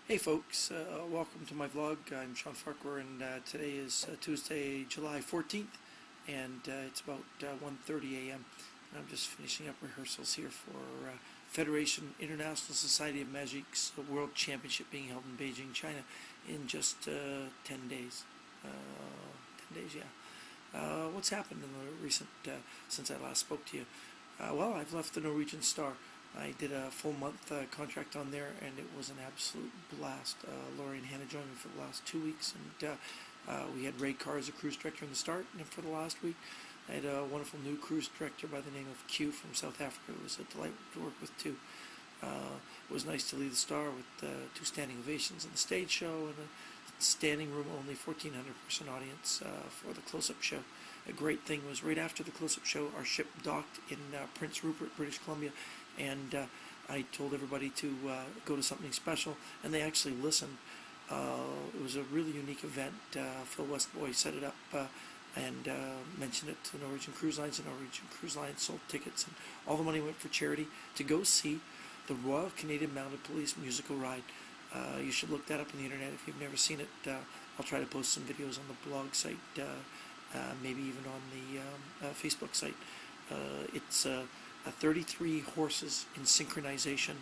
Hey folks, welcome to my vlog. I'm Shawn Farquhar, and today is Tuesday, July 14th, and it's about 1:30 a.m. and I'm just finishing up rehearsals here for Federation International Society of Magic's World Championship being held in Beijing, China in just 10 days. 10 days, yeah. What's happened in the recent, since I last spoke to you? Well, I've left the Norwegian Star. I did a full month contract on there, and it was an absolute blast. Lori and Hannah joined me for the last 2 weeks, and we had Ray Carr as a cruise director in the start, and for the last week I had a wonderful new cruise director by the name of Q from South Africa. It was a delight to work with too. It was nice to lead the Star with 2 standing ovations in the stage show and a standing room only 1,400 person audience for the close-up show. A great thing was right after the close-up show, our ship docked in Prince Rupert, British Columbia, and I told everybody to go to something special, and they actually listened. It was a really unique event. Phil Westboy set it up and mentioned it to Norwegian Cruise Lines, and Norwegian Cruise Lines sold tickets, and all the money went for charity to go see the Royal Canadian Mounted Police musical ride. You should look that up on the internet if you've never seen it. I'll try to post some videos on the blog site, maybe even on the Facebook site. It's 33 horses in synchronization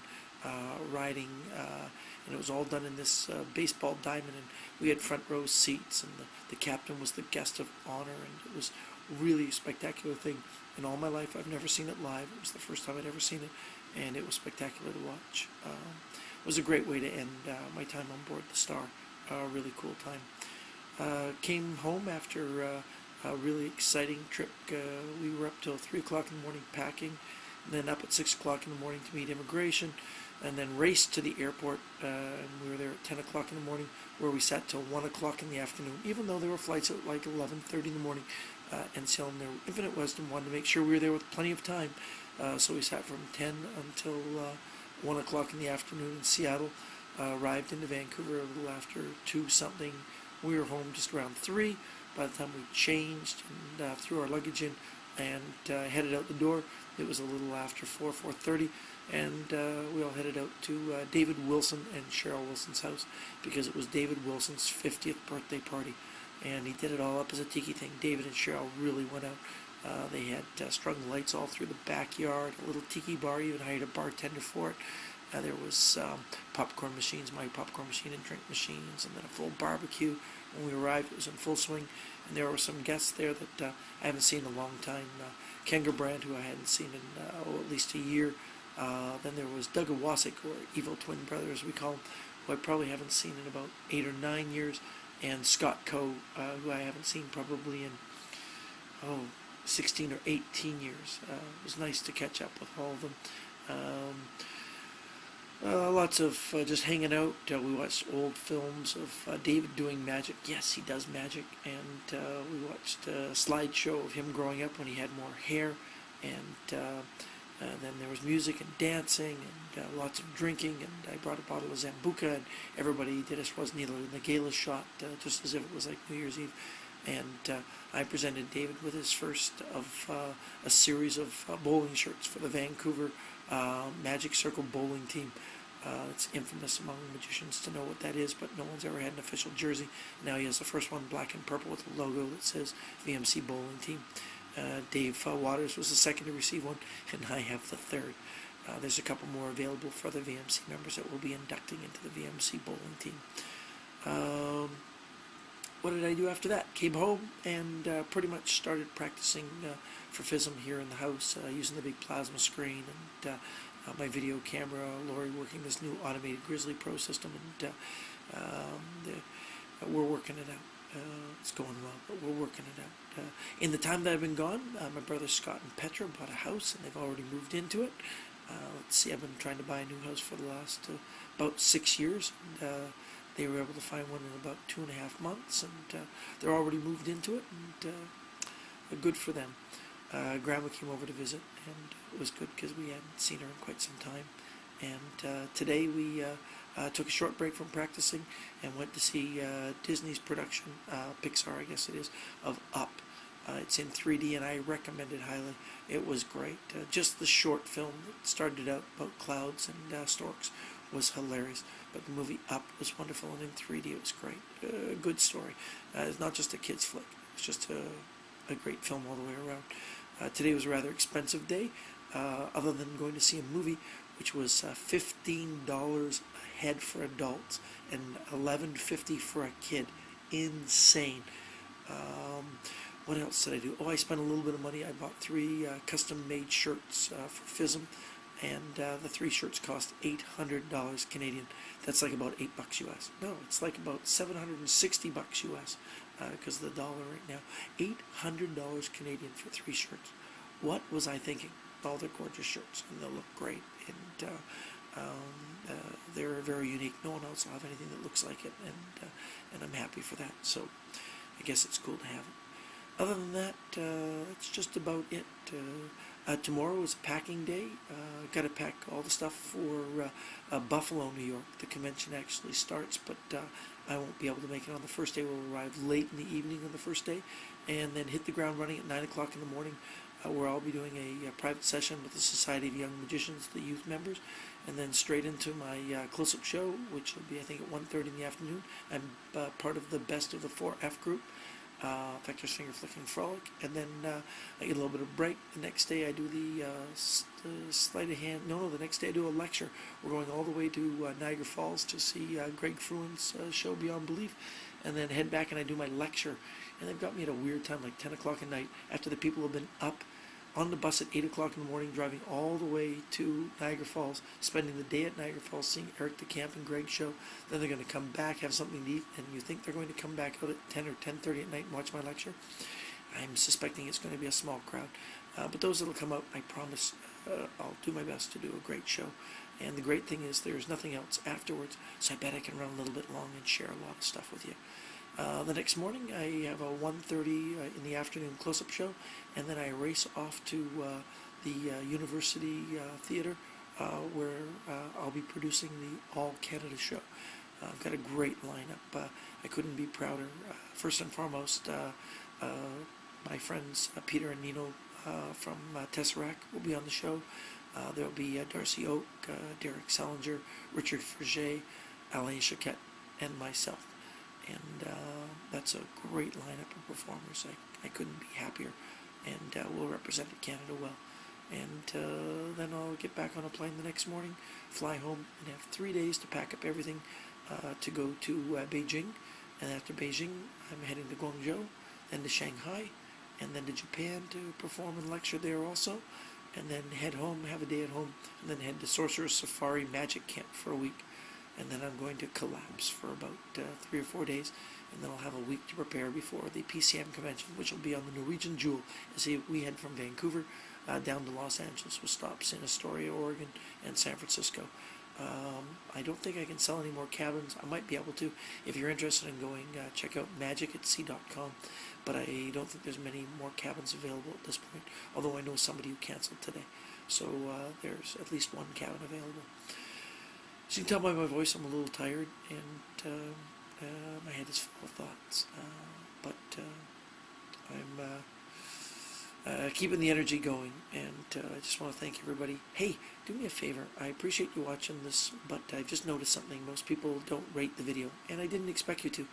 riding, and it was all done in this baseball diamond, and we had front row seats, and the captain was the guest of honor, and it was really a spectacular thing. In all my life, I've never seen it live. It was the first time I'd ever seen it, and it was spectacular to watch. It was a great way to end my time on board the Star. Really cool time. Came home after a really exciting trip. We were up till 3 o'clock in the morning packing, and then up at 6 o'clock in the morning to meet immigration, and then raced to the airport, and we were there at 10 o'clock in the morning, where we sat till 1 o'clock in the afternoon, even though there were flights at like 11:30 in the morning. NCL and their infinite wisdom wanted to make sure we were there with plenty of time, so we sat from 10 until 1 o'clock in the afternoon in Seattle. Arrived into Vancouver a little after 2 something. We were home just around 3. By the time we changed and threw our luggage in and headed out the door, it was a little after 4:30, and we all headed out to David Wilson and Cheryl Wilson's house, because it was David Wilson's 50th birthday party, and he did it all up as a tiki thing. David and Cheryl really went out. They had strung lights all through the backyard, a little tiki bar, even hired a bartender for it. There was popcorn machines, my popcorn machine and drink machines, and then a full barbecue. When we arrived, it was in full swing, and there were some guests there that I haven't seen in a long time. Ken Gerbrand, who I hadn't seen in at least a year. Then there was Doug Awasik, or Evil Twin Brother as we call him, who I probably haven't seen in about 8 or 9 years, and Scott Coe, who I haven't seen probably in 16 or 18 years. It was nice to catch up with all of them. Lots of just hanging out. We watched old films of David doing magic. Yes, he does magic. And we watched a slideshow of him growing up when he had more hair. And then there was music and dancing and lots of drinking. And I brought a bottle of Zambuca, and everybody did a Swazneedler in the gala shot, just as if it was like New Year's Eve. And I presented David with his first of a series of bowling shirts for the Vancouver Magic Circle bowling team. It's infamous among magicians to know what that is, but no one's ever had an official jersey. Now he has the first one, black and purple, with a logo that says VMC Bowling Team. Dave Waters was the second to receive one, and I have the third. There's a couple more available for the VMC members that will be inducting into the VMC Bowling Team. What did I do after that? Came home and pretty much started practicing for FISM here in the house, using the big plasma screen and my video camera. Lori working this new automated Grizzly Pro system, and we're working it out. It's going well, but we're working it out. In the time that I've been gone, my brothers Scott and Petra bought a house, and they've already moved into it. Let's see, I've been trying to buy a new house for the last about 6 years, and they were able to find one in about 2.5 months, and they're already moved into it, and good for them. Grandma came over to visit, and it was good because we hadn't seen her in quite some time. And today we took a short break from practicing and went to see Disney's production, Pixar I guess it is, of Up. It's in 3D, and I recommend it highly. It was great. Just the short film that started out about clouds and storks was hilarious, but the movie Up was wonderful, and in 3D it was great. Good story. It's not just a kid's flick. It's just a great film all the way around. Today was a rather expensive day, other than going to see a movie, which was $15 a head for adults and $11.50 for a kid. Insane. What else did I do? Oh, I spent a little bit of money. I bought 3 custom-made shirts for FISM, and the 3 shirts cost $800 Canadian. That's like about $8 US. No, it's like about $760 US because of the dollar right now. $800 Canadian for 3 shirts. What was I thinking? All they're gorgeous shirts, and they'll look great, and they're very unique. No one else will have anything that looks like it, and I'm happy for that. So I guess it's cool to have it. Other than that, that's just about it. Tomorrow is a packing day. Got to pack all the stuff for Buffalo, New York. The convention actually starts, but I won't be able to make it on the first day. We'll arrive late in the evening on the first day, and then hit the ground running at 9 o'clock in the morning, where I'll be doing a private session with the Society of Young Magicians, the youth members, and then straight into my close-up show, which will be, I think, at 1:30 in the afternoon. I'm part of the Best of the 4F group. Vector's Finger Flicking Frolic, and then I get a little bit of break. The next day I do the sleight of hand. No, the next day I do a lecture. We're going all the way to Niagara Falls to see Greg Fruin's show Beyond Belief, and then head back and I do my lecture. And they've got me at a weird time, like 10 o'clock at night, after the people have been up on the bus at 8 o'clock in the morning, driving all the way to Niagara Falls, spending the day at Niagara Falls, seeing Eric DeCamp and Greg's show. Then they're going to come back, have something to eat, and you think they're going to come back out at 10 or 10:30 at night and watch my lecture? I'm suspecting it's going to be a small crowd. But those that'll come out, I promise I'll do my best to do a great show. And the great thing is there's nothing else afterwards, so I bet I can run a little bit long and share a lot of stuff with you. The next morning I have a 1:30 in the afternoon close-up show, and then I race off to the University Theatre where I'll be producing the All Canada show. I've got a great lineup. I couldn't be prouder. First and foremost, my friends Peter and Nino from Tesseract will be on the show. There'll be Darcy Oak, Derek Salinger, Richard Forget, Alain Choquette, and myself. And that's a great lineup of performers. I couldn't be happier, and we'll represent Canada well. And then I'll get back on a plane the next morning, fly home, and have 3 days to pack up everything to go to Beijing. And after Beijing, I'm heading to Guangzhou, then to Shanghai, and then to Japan to perform and lecture there also. And then head home, have a day at home, and then head to Sorcerer's Safari Magic Camp for a week. And then I'm going to collapse for about 3 or 4 days, and then I'll have a week to prepare before the PCM convention, which will be on the Norwegian Jewel. You see, we head from Vancouver down to Los Angeles with stops in Astoria, Oregon, and San Francisco. I don't think I can sell any more cabins. I might be able to. If you're interested in going, check out magicatsea.com. But I don't think there's many more cabins available at this point, although I know somebody who canceled today. So there's at least 1 cabin available. So you can tell by my voice I'm a little tired, and my head is full of thoughts. But I'm keeping the energy going, and I just want to thank everybody. Hey, do me a favor. I appreciate you watching this, but I've just noticed something. Most people don't rate the video, and I didn't expect you to.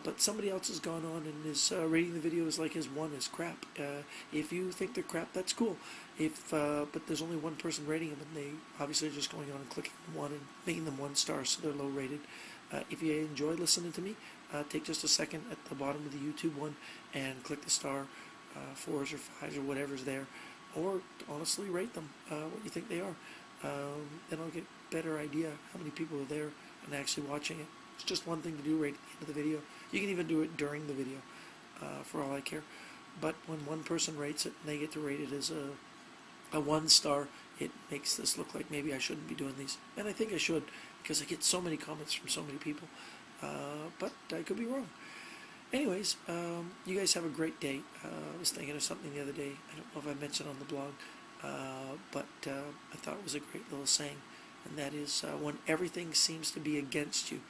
But somebody else has gone on and is rating the videos like his one is crap. If you think they're crap, that's cool. But there's only 1 person rating them, and they obviously are just going on and clicking one and making them 1 star, so they're low rated. If you enjoy listening to me, take just a second at the bottom of the YouTube one and click the star, 4s or 5s or whatever's there, or honestly rate them what you think they are. Then I'll get a better idea how many people are there and actually watching it. It's just one thing to do right at the end of the video. You can even do it during the video, for all I care. But when 1 person rates it and they get to rate it as a 1 star, it makes this look like maybe I shouldn't be doing these. And I think I should, because I get so many comments from so many people. But I could be wrong. Anyways, you guys have a great day. I was thinking of something the other day. I don't know if I mentioned on the blog, but I thought it was a great little saying. And that is, when everything seems to be against you,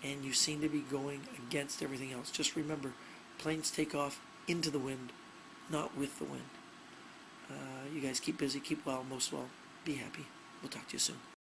and you seem to be going against everything else, just remember, planes take off into the wind, not with the wind. You guys keep busy, keep well, most well, be happy. We'll talk to you soon.